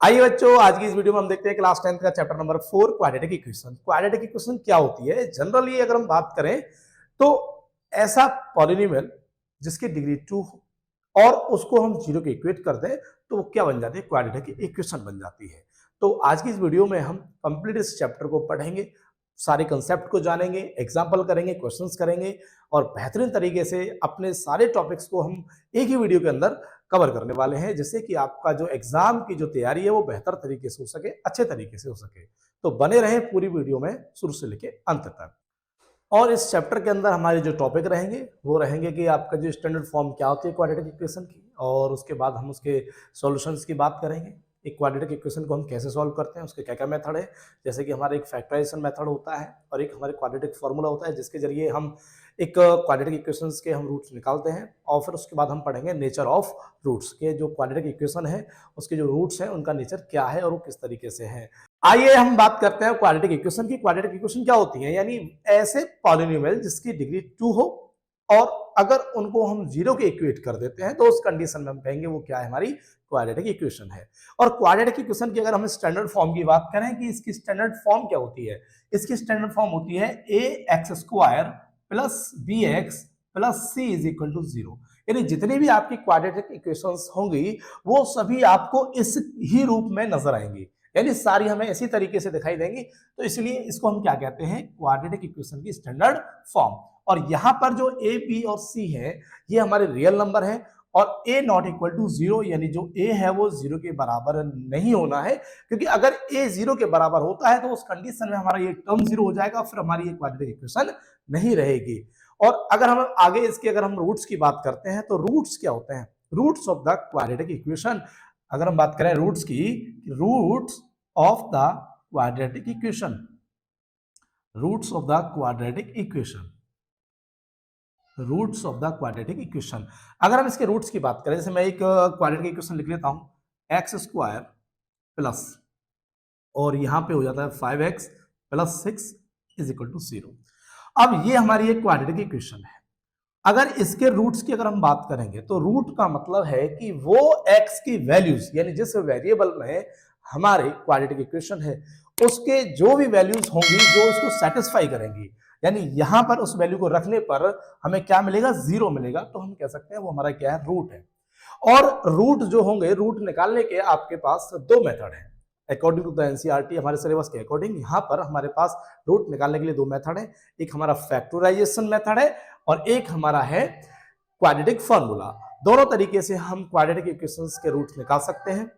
आइए बच्चों, आज की इस वीडियो में हम देखते हैं क्लास 10th का chapter number 4 quadratic equation. Quadratic equation क्या होती है? जनरली अगर हम बात करें तो ऐसा पॉलिनोमियल जिसकी डिग्री 2 हो और उसको हम 0 के इक्वेट कर दें तो वो क्या बन जाती है? क्वाड्रेटिक इक्वेशन बन जाती है। तो आज की इस वीडियो में हम कंप्लीट इस चैप्टर को पढ़ेंगे, सारे कंसेप्ट को जानेंगे, एग्जाम्पल करेंगे, क्वेश्चंस करेंगे और बेहतरीन तरीके से अपने सारे टॉपिक्स को हम एक ही वीडियो के अंदर कवर करने वाले हैं, जिससे कि आपका जो एग्जाम की जो तैयारी है वो बेहतर तरीके से हो सके, अच्छे तरीके से हो सके। तो बने रहें पूरी वीडियो में शुरू से लेके अंत तक। और इस चैप्टर के अंदर हमारे जो टॉपिक रहेंगे वो रहेंगे कि आपका जो स्टैंडर्ड फॉर्म क्या होती है क्वाड्रेटिक इक्वेशन की, और उसके बाद हम उसके सॉल्यूशंस की बात करेंगे। एक क्वाड्रेटिक इक्वेशन को हम कैसे सॉल्व करते हैं, उसके क्या क्या मेथड है, जैसे कि हमारा एक फैक्टराइजेशन मेथड होता है और एक हमारे क्वाड्रेटिक फार्मूला होता है जिसके जरिए हम एक क्वाड्रेटिक इक्वेशंस के हम रूट्स निकालते हैं। और फिर उसके बाद हम पढ़ेंगे नेचर ऑफ रूट्स के, जो क्वाड्रेटिक इक्वेशन है उसके जो रूट्स हैं उनका नेचर क्या है और वो किस तरीके से है। आइए हम बात करते हैं क्वाड्रेटिक इक्वेशन की। क्वाड्रेटिक इक्वेशन क्या होती है? यानी ऐसे पॉलिनोमियल जिसकी डिग्री 2 हो और अगर उनको हम 0 के इक्वेट कर देते हैं तो उस कंडीशन में हम कहेंगे वो क्या है? हमारी क्वाड्रेटिक इक्वेशन है। और क्वाड्रेटिक इक्वेशन की अगर हम स्टैंडर्ड फॉर्म की बात करें कि इसकी स्टैंडर्ड फॉर्म क्या होती है, इसकी स्टैंडर्ड फॉर्म होती है ax² plus bx plus c is equal to 0। यानी जितनी भी आपकी क्वाड्रेटिक इक्वेशंस होंगी वो सभी आपको इस ही रूप में नजर आएंगी, यानी सारी हमें इसी तरीके से दिखाई देंगी। तो इसलिए इसको हम क्या कहते हैं? क्वाड्रेटिक इक्वेशन की स्टैंडर्ड फॉर्म। और यहां पर जो a b और c है ये हमारे रियल नंबर है और a नॉट इक्वल टू 0, यानी जो a है वो 0 के बराबर नहीं होना है, क्योंकि अगर a 0 के बराबर होता है तो उस कंडीशन में हमारा ये टर्म 0 हो जाएगा, फिर हमारी ये क्वाड्रेटिक इक्वेशन नहीं रहेगी। और अगर हम आगे इसके अगर हम रूट्स की बात करते हैं तो रूट्स क्या होते हैं? Roots of the quadratic equation, अगर हम बात करें रूट्स की, roots of the quadratic equation, roots of the quadratic equation, roots of the quadratic equation. अगर हम इसके रूट्स की बात करें, जैसे मैं एक क्वाड्रेटिक इक्वेशन लिख लेता हूं, x² प्लस और यहां पे हो जाता है 5x plus 6 is equal to 0। अब ये हमारी एक क्वाड्रेटिक इक्वेशन है। अगर इसके रूट्स की अगर हम बात करेंगे तो रूट का मतलब है कि वो x की वैल्यूज, यानी जिस वेरिएबल में हमारे क्वाड्रेटिक इक्वेशन है उसके जो भी वैल्यूज होंगी जो उसको सेटिस्फाई करेंगी, यानी यहां पर उस वैल्यू को रखने पर हमें क्या मिलेगा? 0 मिलेगा। तो हम कह सकते हैं वो हमारा क्या है? रूट है। और रूट जो होंगे, रूट निकालने के आपके पास दो मेथड हैं अकॉर्डिंग टू द एनसीईआरटी, हमारे सिलेबस के अकॉर्डिंग। यहाँ पर हमारे पास रूट निकालने के लिए दो मेथड है, एक हमारा फैक्टराइजेशन मेथड है और एक हमारा है क्वाड्रेटिक फार्मूला। दोनों तरीके से हम क्वाड्रेटिक इक्वेशंस के रूट्स निकाल सकते हैं।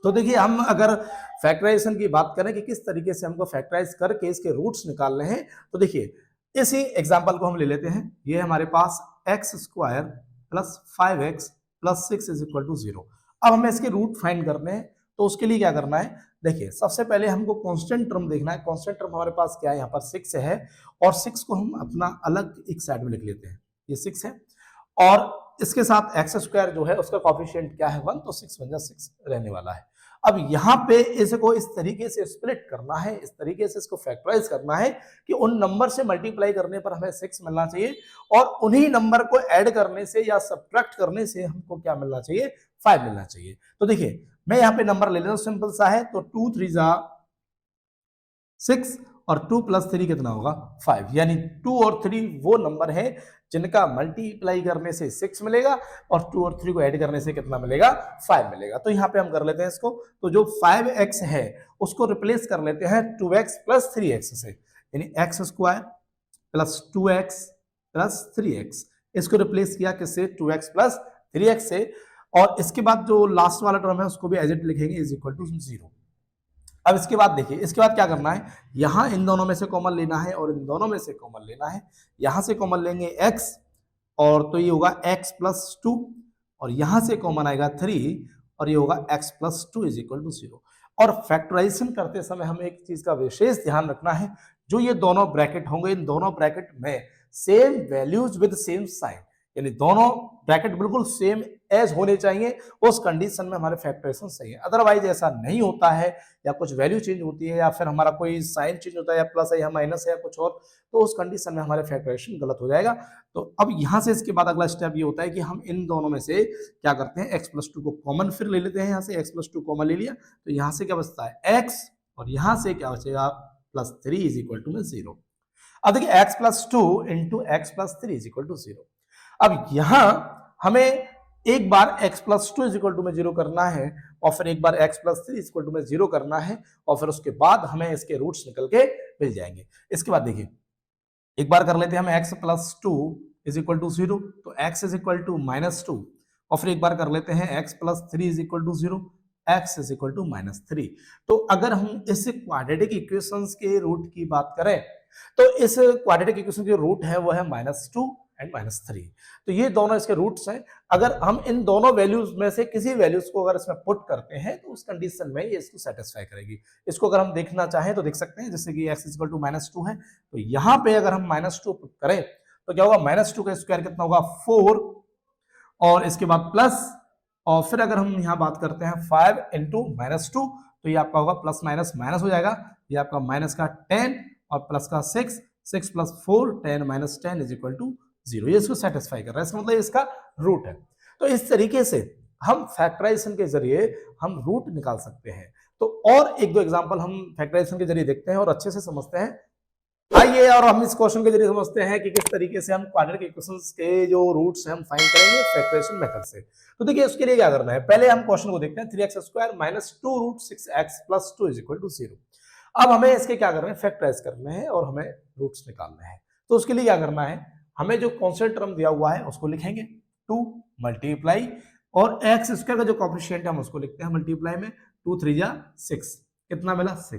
तो देखिए, हम अगर फैक्टराइजेशन की बात करें कि किस तरीके से हमको फैक्टराइज करके इसके रूट्स निकालने हैं, तो देखिए इसी एग्जांपल को हम ले लेते हैं। ये हमारे पास x² plus 5x plus 6 is equal to 0। अब हमें इसके रूट फाइंड करने हैं, तो उसके लिए क्या करना है? देखिए, सबसे पहले हमको कांस्टेंट टर्म देखना है। कांस्टेंट टर्म हमारे पास क्या है? यहाँ पर 6 है और 6 को हम अपना अलग एक साइड में लिख लेते हैं। ये 6 है और इसके साथ x² जो है उसका कॉफिशिएंट क्या है? 1, तो 6 1 6 रहने वाला है। अब यहाँ पे इसको इस तरीके से स्प्लिट करना है, इस तरीके से इसको फैक्टराइज करना है कि उन नंबर से मल्टीप्लाई करने पर हमें 6 मिलना चाहिए और उन्हीं नंबर को ऐड करने से या सब्ट्रैक्ट करने से हमको क्या मिलना चाहिए? 5 मिलना चाहिए। तो देखिए, मैं यहाँ पे नंबर ले लेता हूँ, सिंपल सा है। तो 2 3 जा 6 और 2 प्लस 3 कितना होगा? 5। यानी 2 और 3 वो नंबर है जिनका मल्टीप्लाई करने से 6 मिलेगा और 2 और 3 को ऐड करने से कितना मिलेगा? 5 मिलेगा। तो यहाँ पे हम कर लेते हैं इसको। तो जो 5x है उसको रिप्लेस कर लेते हैं 2x प्लस 3x से, यानी x² plus 2x plus 3x। इसको रिप्लेस किया किससे? 2x प्लस 3x से। और इसके बाद जो लास्ट वाला टर्म है उसको भी एज इट लिखेंगे, इज इक्वल टू 0। अब इसके बाद देखिए, इसके बाद क्या करना है? यहां इन दोनों में से कॉमन लेना है और इन दोनों में से कॉमन लेना है। यहां से कॉमन लेंगे x और तो ये होगा x प्लस 2 और यहां से कॉमन आएगा 3 और ये होगा x plus 2 is equal to 0। और फैक्टराइजेशन करते समय हमें एक चीज का विशेष ध्यान रखना है, जो ये दोनों ब्रैकेट होंगे इन दोनों ब्रैकेट में same values with same sign, यानी दोनों ब्रैकेट बिल्कुल सेम एज होने चाहिए, उस कंडीशन में हमारे फैक्टराइजेशन सही है। अदरवाइज ऐसा नहीं होता है या कुछ वैल्यू चेंज होती है या फिर हमारा कोई साइन चेंज होता है या प्लस है या माइनस है या कुछ और, तो उस कंडीशन में हमारे फैक्टराइजेशन गलत हो जाएगा। तो अब यहां से इसके बाद अगला स्टेप ये होता है कि हम इन दोनों में से क्या करते हैं, x+2 को कॉमन फिर ले लेते हैं। यहाँ से x+2 कॉमन ले लिया तो यहाँ से क्या बचता है x, और यहाँ से क्या बचेगा +3 इज इक्वल टू में 0। अब देखिए x+2 into x+3 is equal to 0। अब यहां हमें एक बार x+2 इज इक्वल टू में 0 करना है और फिर एक बार x+3 इज इक्वल टू में 0 करना है और फिर उसके बाद हमें इसके रूट्स निकल के मिल जाएंगे। इसके बाद देखिए एक बार कर लेते हैं हम x+2 इज इक्वल टू 0, तो x इज इक्वल टू -2 और फिर एक बार कर लेते हैं x+3 is equal to 0, x is equal to -3। तो अगर हम इस क्वाड्रेटिक इक्वेशंस के रूट की बात करें तो इस क्वाड्रेटिक इक्वेशन के रूट है वो है -2 एंड -3। तो ये दोनों इसके रूट्स हैं। अगर हम इन दोनों वैल्यूज में से किसी वैल्यूज को अगर इसमें पुट करते हैं तो उस कंडीशन में ये इसको सेटिस्फाई करेगी। इसको अगर हम देखना चाहें तो देख सकते हैं, जैसे कि x इक्वल टू -2 है तो यहाँ पे अगर हम -2 पुट करें तो क्या होगा, -2 का स्क्वायर कितना होगा 4 और इसके बाद प्लस, और फिर अगर हम यहाँ बात करते हैं 5 इंटू -2 तो ये आपका होगा प्लस माइनस माइनस हो जाएगा, ये आपका माइनस का 10 और प्लस का 6, 6 + 4 10 - 10 इज इक्वल टू 0। ये इसको सेटिस्फाई कर रहा है, इसका मतलब इसका रूट है। तो इस तरीके से हम फैक्टराइजेशन के जरिए हम रूट निकाल सकते हैं। तो और एक दो एग्जांपल हम फैक्टराइजेशन के जरिए देखते हैं और अच्छे से समझते हैं। आइए और हम इस क्वेश्चन के जरिए समझते हैं कि किस तरीके से हम क्वाड्रेटिक इक्वेशंस के जो रूट्स हैं हम फाइंड करेंगे फैक्टराइजेशन मेथड से। तो देखिए उसके लिए क्या करना है, पहले हम क्वेश्चन को देखते हैं 3x² - 2√6x + 2 = 0। अब हमें इसके क्या करना है, फैक्टराइज करने हैं और हमें रूट्स निकालने हैं। तो उसके लिए क्या करना है, हमें जो कांस्टेंट टर्म दिया हुआ है उसको लिखेंगे 2 मल्टीप्लाई और x² का जो कोएफिशिएंट है हम उसको लिखते हैं मल्टीप्लाई में 2 3 जा 6, कितना मिला 6।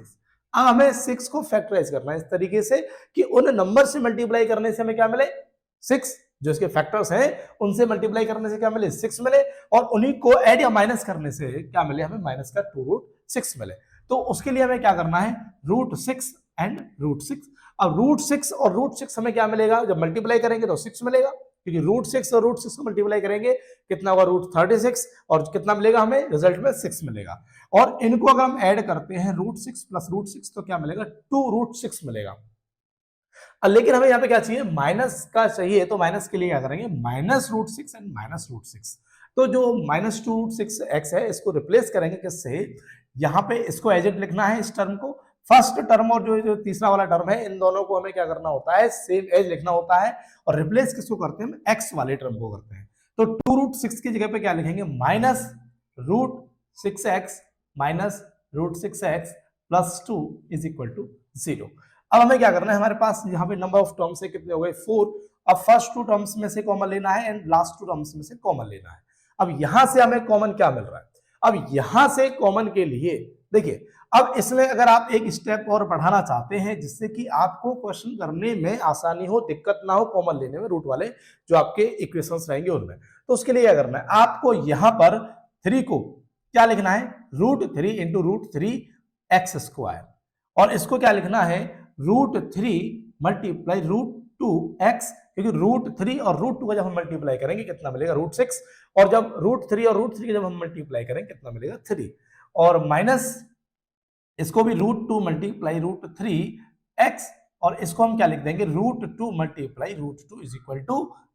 अब हमें 6 को फैक्टराइज करना है इस तरीके से कि उन नंबर से मल्टीप्लाई करने से हमें क्या मिले 6, जो इसके फैक्टर्स हैं उनसे मल्टीप्लाई करने से क्या मिले 6 मिले, और उन्हीं को ऐड या माइनस करने से क्या मिले हमें माइनस का 2√6 मिले। तो उसके लिए हमें क्या करना है, √6 एंड √6। अब √6 और √6 हमें क्या मिलेगा, जब मल्टीप्लाई करेंगे तो 6 मिलेगा, क्योंकि √6 और √6 को मल्टीप्लाई करेंगे कितना होगा √36 और कितना मिलेगा हमें रिजल्ट में 6 मिलेगा। और इनको अगर हम ऐड करते हैं √6 + √6 तो क्या मिलेगा 2√6 मिलेगा। लेकिन हमें यहाँ पे क्या चाहिए, माइनस का चाहिए, तो माइनस के लिए क्या करेंगे -√6 एंड -√6। तो जो -2√6x है इसको रिप्लेस करेंगे किससे, यहाँ पे इसको एज इट लिखना है इस टर्म को, फर्स्ट टर्म और जो तीसरा वाला टर्म है इन दोनों को हमें क्या करना होता है सेम एज लिखना होता है, और रिप्लेस किसको करते हैं हम x वाले टर्म को करते हैं। तो 2√6 की जगह पे क्या लिखेंगे -√6x -√6x + 2 = 0। अब हमें क्या करना है, हमारे पास यहाँ पे नंबर ऑफ टर्म्स है कितने हो गए 4। अब फर्स्ट 2 टर्म्स में से कॉमन लेना है एंड लास्ट 2 टर्म्स में से कॉमन लेना है। अब यहां से हमें कॉमन क्या मिल रहा है, अब यहां से कॉमन के लिए देखिए, अब इसमें अगर आप एक स्टेप और बढ़ाना चाहते हैं जिससे कि आपको क्वेश्चन करने में आसानी हो, दिक्कत ना हो कॉमन लेने में, रूट वाले जो आपके इक्वेशंस रहेंगे उनमें, तो उसके लिए क्या करना है, आपको यहां पर 3 को क्या लिखना है √3 × √3x², और इसको क्या लिखना है √3 मल्टीप्लाई √2x, क्योंकि √3 और √2 का जब हम मल्टीप्लाई करेंगे कितना मिलेगा √6, और जब √3 और √3 का जब हम मल्टीप्लाई करेंगे कितना मिलेगा 3, और माइनस इसको भी √2 मल्टीप्लाई √3x, और इसको हम क्या लिख देंगे √2 मल्टीप्लाई √2 =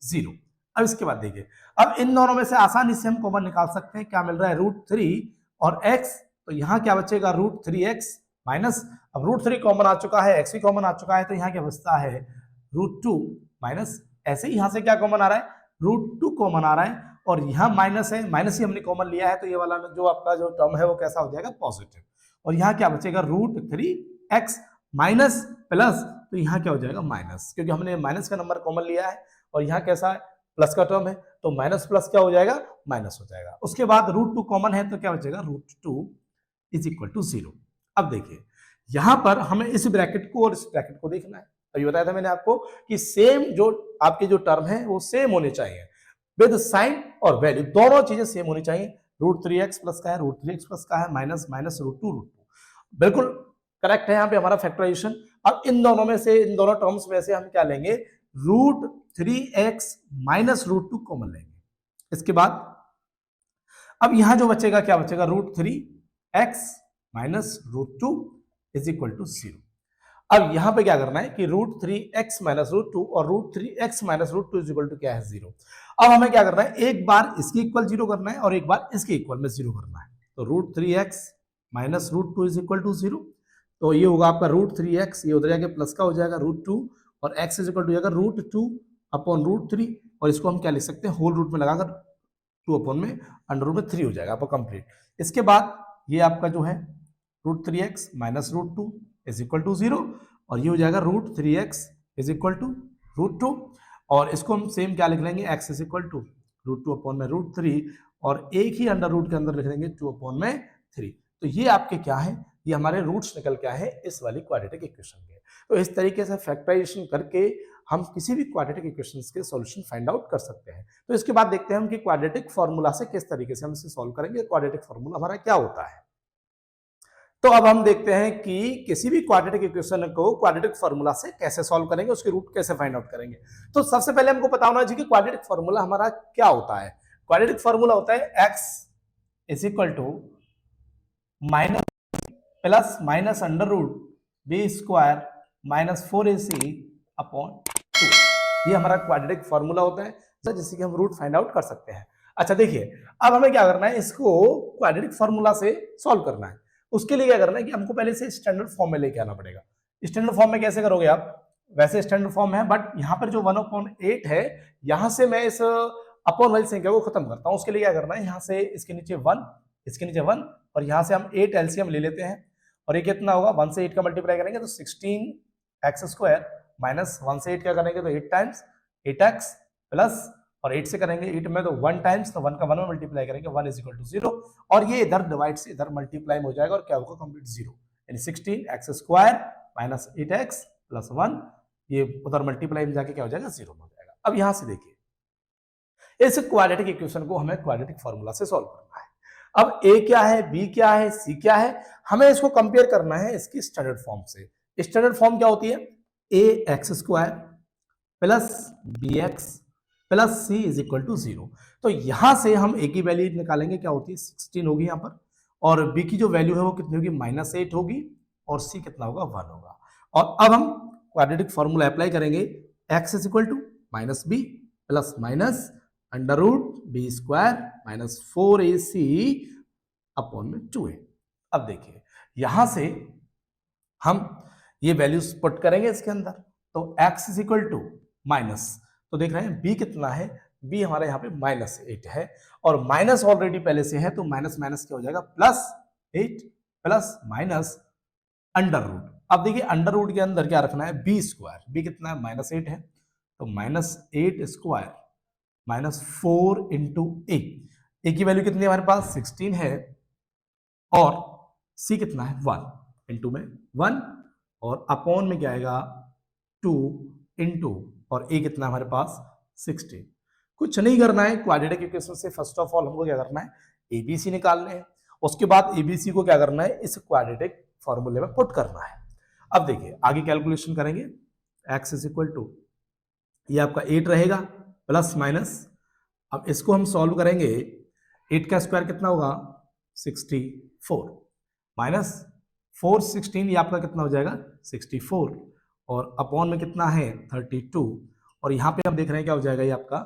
0। अब इसके बाद देखिए, अब इन दोनों में से आसानी से हम कॉमन निकाल सकते हैं, क्या मिल रहा है √3 और x, तो यहाँ क्या बचेगा √3x माइनस, अब √3 कॉमन आ चुका है, x भी कॉमन आ चुका है, तो यहाँ क्या बचता है √2 माइनस, ऐसे ही यहाँ से क्या कॉमन आ रहा है √2 कॉमन आ रहा है, और यहाँ माइनस है, माइनस ही हमने कॉमन लिया है, तो ये वाला जो आपका जो टर्म है वो कैसा हो जाएगा पॉजिटिव, और यहाँ क्या बचेगा √3x माइनस प्लस, तो यहाँ क्या हो जाएगा माइनस, क्योंकि हमने माइनस का नंबर कॉमन लिया है और यहाँ कैसा है प्लस का टर्म है, तो माइनस प्लस क्या हो जाएगा माइनस हो जाएगा। उसके बाद √2 कॉमन है तो क्या बचेगा √2 = 0। अब देखिए यहां पर हमें इस ब्रैकेट को और इस ब्रैकेट को देखना है। अभी बताया था मैंने आपको कि सेम जो आपके जो टर्म है वो सेम होने चाहिए विद साइन और वैल्यू, दोनों चीजें सेम होनी चाहिए। √3x प्लस का है, √3x प्लस का है, माइनस माइनस √2 बिल्कुल करेक्ट है यहाँ पे हमारा फैक्टराइजेशन। अब इन दोनों में से, इन दोनों टर्म्स में से हम क्या लेंगे √3x माइनस √2 कॉमन लेंगे। इसके बाद अब यहां जो बचेगा क्या बचेगा, √3x minus √2 is equal to 0। अब यहां पे क्या करना है कि √3x माइनस √2 और √3x minus √2 is equal to क्या है, 0। अब हमें क्या करना है, एक बार इसके इक्वल 0 करना है और एक बार इसके इक्वल में 0 करना है। तो √3x minus √2 is equal to 0। तो ये होगा आपका √3x, ये उधर जाके प्लस का हो जाएगा √2 और x इज इक्वल टू जाएगा √2 अपॉन √3 और इसको हम क्या लिख सकते हैं, होल रूट में लगाकर 2 अपॉन में अंडर रूट में 3 हो जाएगा आपका कंप्लीट। इसके बाद ये आपका जो है √3x minus √2 is equal to 0 और ये हो जाएगा √3x इज इक्वल टू √2 और इसको हम सेम क्या लिख लेंगे, x is equal to √2 upon में √3 और एक ही अंडर रूट के अंदर लिख देंगे 2 अपॉन में 3। तो ये आपके क्या है, ये हमारे रूट्स निकल के आए हैं इस वाली क्वाड्रेटिक इक्वेशन के। तो इस तरीके से फैक्टराइजेशन करके हम किसी भी क्वाड्रेटिक इक्वेशंस के सॉल्यूशन फाइंड आउट कर सकते हैं। तो इसके बाद देखते हैं हम कि क्वाड्रेटिक फार्मूला से किस तरीके से हम इसे सॉल्व करेंगे, क्वाड्रेटिक फार्मूला हमारा क्या होता है। तो अब हम देखते हैं कि किसी भी क्वाड्रेटिक इक्वेशन को क्वाड्रेटिक फार्मूला से कैसे सॉल्व करेंगे, उसके रूट कैसे फाइंड आउट करेंगे। तो सबसे पहले हमको पता होना चाहिए कि क्वाड्रेटिक फार्मूला हमारा क्या होता है। क्वाड्रेटिक फार्मूला होता है x is equal to minus plus minus under root B square minus 4ac upon 2। ये हमारा क्वाड्रेटिक फार्मूला होता है जिससे कि हम रूट फाइंड आउट कर सकते हैं। अच्छा देखिए, अब हमें क्या करना है, इसको क्वाड्रेटिक फार्मूला से सॉल्व करना है। उसके लिए क्या करना है कि हमको पहले से स्टैंडर्ड फॉर्म में लेके आना पड़ेगा। स्टैंडर्ड फॉर्म में कैसे करोगे आप, वैसे स्टैंडर्ड फॉर्म है बट यहाँ पर जो 1/8 है, यहाँ से मैं इस अपॉन वाली संख्या को खत्म करता हूँ। उसके लिए क्या करना है, यहाँ से इसके नीचे 1, इसके नीचे 1 और यहाँ से हम 8 एलसीएम ले लेते हैं और ये कितना होगा, 1 से 8 का मल्टीप्लाई करेंगे तो 16x² माइनस 1 से 8 का करेंगे तो 8 टाइम्स 8x प्लस और 8 से करेंगे 8 में तो 1 टाइम्स, तो 1 का 1 में मल्टीप्लाई करेंगे 1 इज इक्वल टू 0 और ये इधर डिवाइड से इधर मल्टीप्लाई हो जाएगा और क्या होगा, कंप्लीट 0 यानी 16x² माइनस 8x प्लस 1, ये उधर मल्टीप्लाई में जाके क्या हो जाएगा, 0 हो जाएगा। अब यहां से देखिए, इस क्वाड्रेटिक इक्वेशन को हमें क्वाड्रेटिक फार्मूला से सॉल्व करना है। अब a क्या है, b क्या है, c क्या है, हमें इसको कंपेयर करना है इसकी स्टैंडर्ड फॉर्म से। स्टैंडर्ड फॉर्म क्या होती है, ax² plus bx plus c is equal to 0। तो यहां से हम a की वैल्यू निकालेंगे, क्या होती है 16 होगी यहाँ पर, और b की जो वैल्यू है वो कितनी होगी, -8 होगी और c कितना होगा, 1 होगा। और अब हम क्वाड्रेटिक फार्मूला अप्लाई करेंगे, x is equal to minus B plus minus under root B square minus 4ac upon में 2a। अब देखिए यहां से हम ये वैल्यूज पुट करेंगे इसके अंदर, तो x is equal to minus, तो देख रहे हैं b कितना है, b हमारे यहाँ पे -8 है और माइनस ऑलरेडी पहले से है तो माइनस माइनस क्या हो जाएगा, +8 प्लस माइनस अंडर रूट। अब देखिए अंडर रूट के अंदर क्या रखना है, b स्क्वायर, b कितना है -8 है तो -8 स्क्वायर माइनस 4 इंटू ए की वैल्यू कितनी है हमारे पास, 16 है और c कितना है 1 इंटू में 1 और अपॉन में क्या आएगा 2 इंटू और a कितना हमारे पास 16। कुछ नहीं करना है, क्वाड्रेटिक इक्वेशन से फर्स्ट ऑफ ऑल हमको क्या करना है, एबीसी निकालने हैं। उसके बाद एबीसी को क्या करना है, इस क्वाड्रेटिक फॉर्मूले में पुट करना है। अब देखिए आगे कैलकुलेशन करेंगे, x इज इक्वल टू ये आपका 8 रहेगा प्लस माइनस, अब इसको हम सॉल्व करेंगे, 8 का स्क्वायर कितना होगा 64 माइनस 416 ये आपका कितना हो जाएगा 64 और अपॉन में कितना है 32 और यहाँ पे हम देख रहे हैं क्या हो जाएगा ये आपका,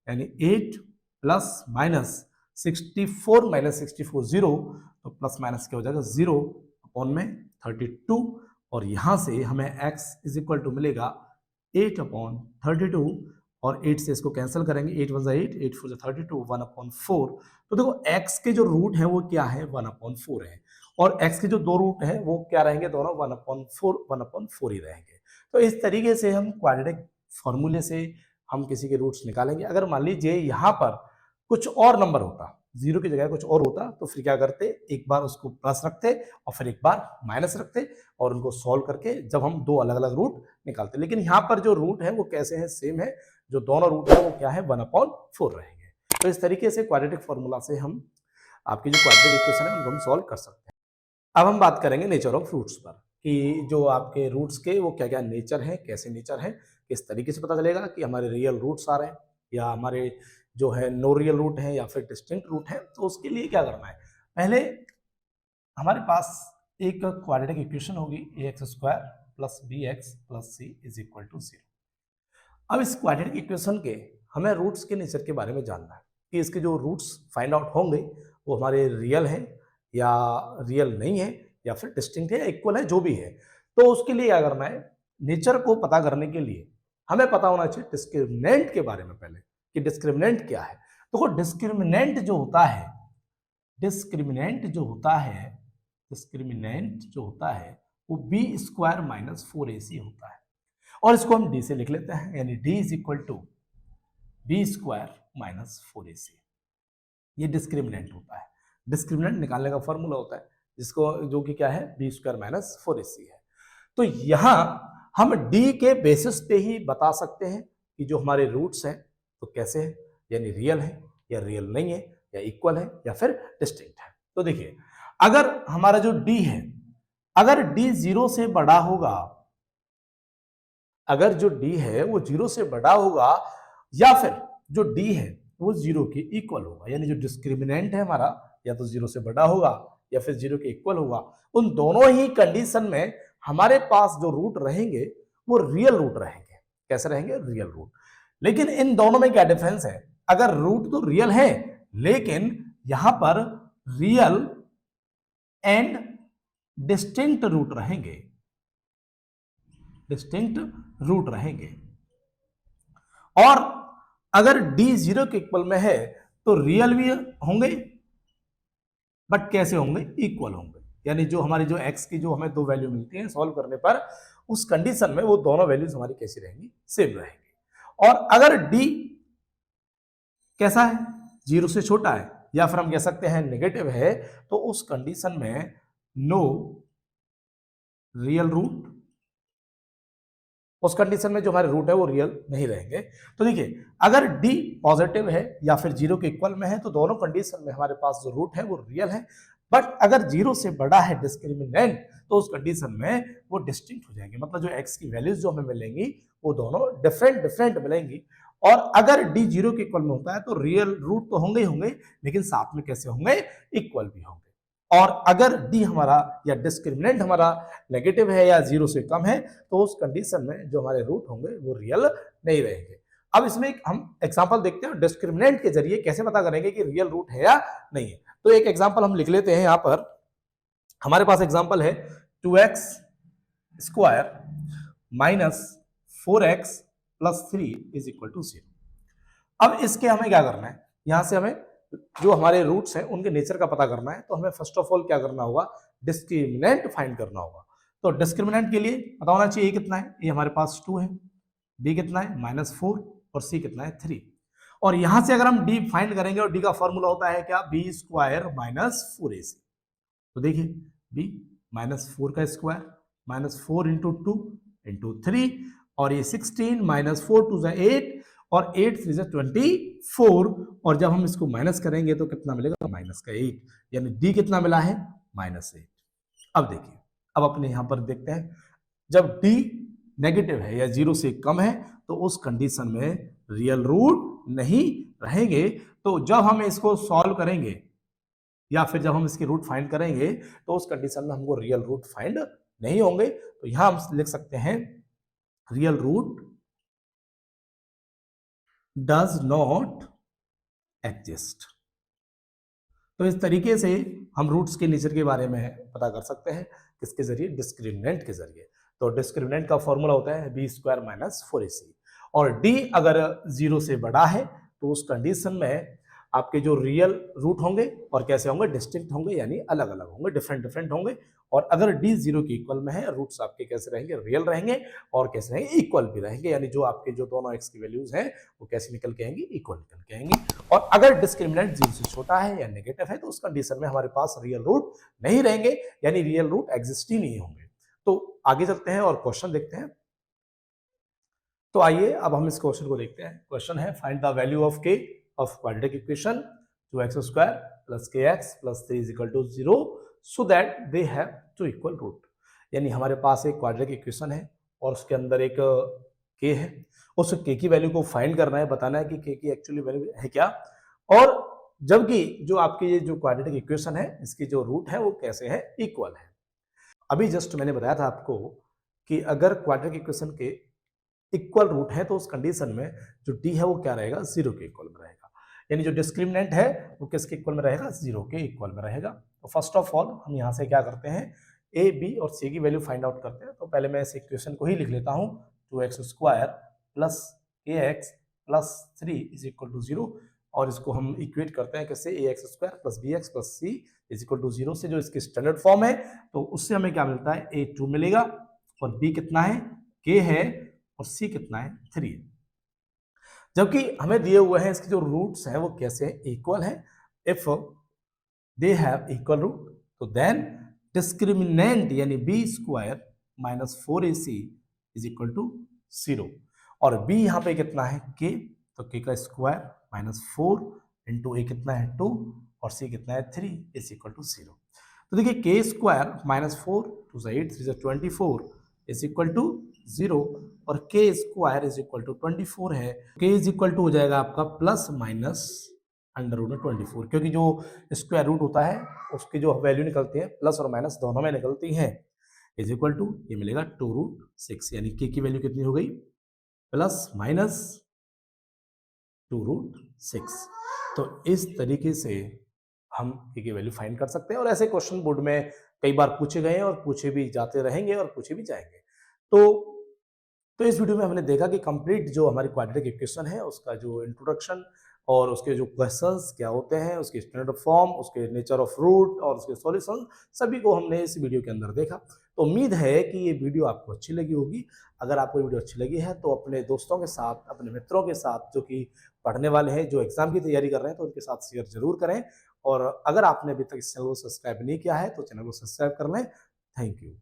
यानी 8 प्लस माइनस 64 माइनस 64 0, तो प्लस माइनस क्या हो जाएगा 0 अपॉन में 32 और यहाँ से हमें x इज इक्वल टू मिलेगा 8 अपॉन 32 और 8 से इसको कैंसिल करेंगे, 8 1 8 8 4 32 1 अपॉन 4। तो देखो x के जो रूट है वो क्या है 1 अपॉन 4 है और x के जो दो रूट है वो क्या रहेंगे, दोनों 1 अपॉन 4 ही रहेंगे। तो इस तरीके से हम क्वाड्रेटिक फॉर्मूले से हम किसी के रूट्स निकालेंगे। अगर मान लीजिए यहाँ पर कुछ और नंबर होता, 0 की जगह कुछ और होता, तो फिर क्या करते, एक बार उसको प्लस रखते और फिर एक बार माइनस रखते और उनको सॉल्व करके जब हम दो अलग अलग रूट निकालते। लेकिन यहाँ पर जो रूट है वो कैसे है, सेम है, जो दोनों रूट है वो क्या है 1/4 रहेंगे। तो इस तरीके से क्वाड्रेटिक फॉर्मूला से हम आपकी जो क्वाड्रेटिक इक्वेशन है उनको हम सॉल्व कर सकते हैं। अब हम बात करेंगे नेचर ऑफ रूट्स पर, कि जो आपके रूट्स के वो क्या क्या नेचर है, कैसे नेचर है, किस तरीके से पता चलेगा कि हमारे रियल रूट्स आ रहे हैं या हमारे जो है नो रियल रूट है या फिर डिस्टिंक्ट रूट है। तो उसके लिए क्या करना है, पहले हमारे पास एक क्वाड्रेटिक इक्वेशन होगी ax² plus bx plus c is equal to 0। अब इस क्वाड्रेटिक इक्वेशन के हमें रूट्स के नेचर के बारे में जानना है कि इसके जो रूट्स फाइंड आउट होंगे वो हमारे रियल हैं या रियल नहीं है या फिर डिस्टिंक्ट है या इक्वल है, जो भी है। तो उसके लिए क्या करना है, नेचर को पता करने के लिए हमें पता होना चाहिए डिस्क्रिमिनेंट के बारे में पहले कि डिस्क्रिमिनेंट क्या है। तो डिस्क्रिमिनेंट जो होता है, डिस्क्रिमिनेंट जो होता है, डिस्क्रिमिनेंट जो होता है वो b² माइनस 4ac होता है। और इसको हम d से लिख लेते हैं, यानी d is equal to b² minus 4ac। ये डिस्क्रिमिनेंट होता है। डिस्क्रिमिनेंट निकालने का फॉर्मूला होता है जिसको जो कि क्या है b² माइनस 4ac है। तो यहां हम d के बेसिस पे ही बता सकते हैं कि जो हमारे रूट्स हैं तो कैसे हैं, यानी रियल है या रियल नहीं है या इक्वल है या फिर डिस्टिंक्ट है। तो देखिए, अगर हमारा जो d है, अगर d 0 से बड़ा होगा, अगर जो d है वो 0 से बड़ा होगा या फिर जो d है वो 0 के इक्वल होगा, यानी जो डिस्क्रिमिनेंट है हमारा या तो 0 से बड़ा होगा या फिर 0 के इक्वल होगा, उन दोनों ही कंडीशन में हमारे पास जो रूट रहेंगे वो रियल रूट रहेंगे। कैसे रहेंगे? Real root. लेकिन इन दोनों में क्या डिफरेंस है, अगर रूट तो रियल है लेकिन यहां पर रियल एंड डिस्टिंक्ट रूट रहेंगे, डिस्टिंक्ट रूट रहेंगे। और अगर d 0 के इक्वल में है तो रियल भी होंगे, बट कैसे होंगे? इक्वल होंगे। यानी जो हमारी जो x की जो हमें दो वैल्यू मिलती है सॉल्व करने पर, उस कंडीशन में वो दोनों वैल्यूज हमारी कैसी रहेंगी? सेम रहेंगी। और अगर d कैसा है? 0 से छोटा है या फिर हम कह सकते हैं नेगेटिव है, तो उस कंडीशन में नो रियल रूट, उस कंडीशन में जो हमारे रूट है वो रियल नहीं रहेंगे। तो देखिए, अगर d पॉजिटिव है या फिर 0 के इक्वल में है तो दोनों कंडीशन में हमारे पास जो रूट है वो रियल है। बट अगर 0 से बड़ा है डिस्क्रिमिनेंट, तो उस कंडीशन में वो डिस्टिंक्ट हो जाएंगे, मतलब जो x की वैल्यूज जो हमें मिलेंगी वो दोनों डिफरेंट मिलेंगी। और अगर d 0 के इक्वल में होता है तो रियल रूट तो होंगे ही होंगे, लेकिन साथ में कैसे होंगे? इक्वल भी होंगे। और अगर d हमारा या डिस्क्रिमिनेंट हमारा नेगेटिव है या 0 से कम है, तो उस कंडीशन में जो हमारे रूट होंगे वो रियल नहीं रहेंगे। अब इसमें हम एग्जांपल देखते हैं डिस्क्रिमिनेंट के जरिए कैसे पता करेंगे कि रियल रूट है या नहीं है। तो एक एग्जांपल हम लिख लेते हैं। यहां पर हमारे पास एग्जांपल है 2x² minus 4x plus 3 is equal to 0। अब इसके हमें क्या करना है, यहां से हमें जो हमारे रूट्स हैं उनके नेचर का पता करना है। तो हमें फर्स्ट ऑफ ऑल क्या करना होगा? डिस्क्रिमिनेंट फाइंड करना होगा। तो डिस्क्रिमिनेंट के लिए पता होना चाहिए a कितना है, ये हमारे पास 2 है, b कितना है -4 और c कितना है 3। और यहां से अगर हम d फाइंड करेंगे, और d का फॉर्मूला होता है क्या? b² minus 4ac। तो देखिए b -4 का स्क्वायर -4 इंटू 2 इंटू 3, और ये 16 -4 2 8 और 8 3 24। और जब हम इसको माइनस करेंगे तो कितना मिलेगा? माइनस का 8, यानी d कितना मिला है? -8। अब देखिए, अब अपने यहां पर देखते हैं, जब d नेगेटिव है या 0 से कम है तो उस कंडीशन में रियल रूट नहीं रहेंगे। तो जब हम इसको सॉल्व करेंगे या फिर जब हम इसके रूट फाइंड करेंगे तो उस कंडीशन में हमको रियल रूट फाइंड नहीं होंगे। तो यहां हम लिख सकते हैं real root does not exist. तो इस तरीके से हम रूट्स के नेचर के बारे में पता कर सकते हैं, किसके जरिए? डिस्क्रिमिनेंट के जरिए। तो डिस्क्रिमिनेंट का फॉर्मूला होता है b² माइनस 4ac। और d अगर 0 से बड़ा है तो उस कंडीशन में आपके जो रियल रूट होंगे और कैसे होंगे? डिस्टिंक्ट होंगे, यानी अलग अलग होंगे, डिफरेंट होंगे। और अगर d 0 के इक्वल में है, रूट्स आपके कैसे रहेंगे? रियल रहेंगे। और कैसे रहेंगे? इक्वल भी रहेंगे, यानी जो आपके जो दोनों x की वैल्यूज हैं वो कैसे निकल के आएंगी? इक्वल निकल के आएंगी। और अगर डिस्क्रिमिनेंट 0 से छोटा है या नेगेटिव है तो उस कंडीशन में हमारे पास रियल रूट नहीं रहेंगे, यानी रियल रूट एग्जिस्ट ही नहीं होंगे। तो आगे चलते हैं और क्वेश्चन देखते हैं। तो आइए अब हम इस क्वेश्चन को देखते हैं। क्वेश्चन है find the value of k of quadratic equation 2x² plus kx plus 3 is equal to 0 so that they have two equal root. यानी हमारे पास एक क्वाड्रेटिक इक्वेशन है और उसके अंदर एक के है, उस के की वैल्यू को फाइंड करना है, बताना है कि के की एक्चुअली वैल्यू है क्या, और जबकि जो आपकी ये जो क्वाड्रेटिक इक्वेशन है इसकी जो रूट है वो कैसे है, इक्वल है। अभी जस्ट मैंने बताया था आपको कि अगर क्वाड्रेटिक इक्वेशन के इक्वल रूट है तो उस कंडीशन में जो डी है वो क्या रहेगा, जीरो के इक्वल में रहेगा, यानी जो डिस्क्रिमिनेंट है वो किसके इक्वल में रहेगा, जीरो के इक्वल में रहेगा। तो फर्स्ट ऑफ ऑल हम यहाँ से क्या करते हैं, ए बी और सी की वैल्यू फाइंड आउट करते हैं। तो पहले मैं इस इक्वेशन को ही लिख लेता हूँ, 2x² plus ax plus 3 is equal to 0, और इसको हम इक्वेट करते हैं कैसे, ax² plus bx plus c is equal to 0 से, जो इसकी स्टैंडर्ड फॉर्म है तो उससे हमें क्या मिलता है, a2 मिलेगा, और b कितना है, k है, और c कितना है, 3 है। जबकि हमें दिए हुए हैं इसके जो रूट्स हैं वो कैसे हैं, इक्वल है। If they have equal root तो देन डिस्क्रिमिनेंट यानी b² minus 4ac is equal to 0, और b यहाँ पे कितना है, k, तो k का स्क्वायर माइनस 4 इंटू a कितना है 2 और c कितना है 3 इज इक्वल टू 0। तो देखिए k² minus 4 two 8 3 24 is equal to 0, और k² इज इक्वल टू 24 है, k इज इक्वल टू हो जाएगा आपका प्लस माइनस अंडर रूट 24, क्योंकि जो स्क्वायर रूट होता है उसकी जो वैल्यू निकलती है प्लस और माइनस दोनों में निकलती है, इज इक्वल टू ये मिलेगा 2√6, यानी k की वैल्यू कितनी हो गई, प्लस माइनस 2√6। तो इस तरीके से हम k की वैल्यू फाइंड कर सकते हैं, और ऐसे क्वेश्चन बोर्ड में कई बार पूछे गए हैं और पूछे भी जाते रहेंगे और पूछे भी जाएंगे। तो इस वीडियो में हमने देखा कि कंप्लीट जो हमारी क्वाड्रेटिक इक्वेशन है उसका जो इंट्रोडक्शन और उसके जो क्वेश्चंस क्या होते हैं, उसकी स्टैंडर्ड फॉर्म, उसके नेचर ऑफ रूट और उसके सॉल्यूशन, सभी को हमने इस वीडियो के अंदर देखा। तो उम्मीद है कि ये वीडियो आपको अच्छी लगी होगी। अगर आपको ये वीडियो अच्छी लगी है तो अपने दोस्तों के साथ, अपने मित्रों के साथ जो कि पढ़ने वाले हैं, जो एग्जाम की तैयारी कर रहे हैं, तो उनके साथ शेयर जरूर करें। और अगर आपने अभी तक इस चैनल को सब्सक्राइब नहीं किया है तो चैनल को सब्सक्राइब कर लें। Thank you.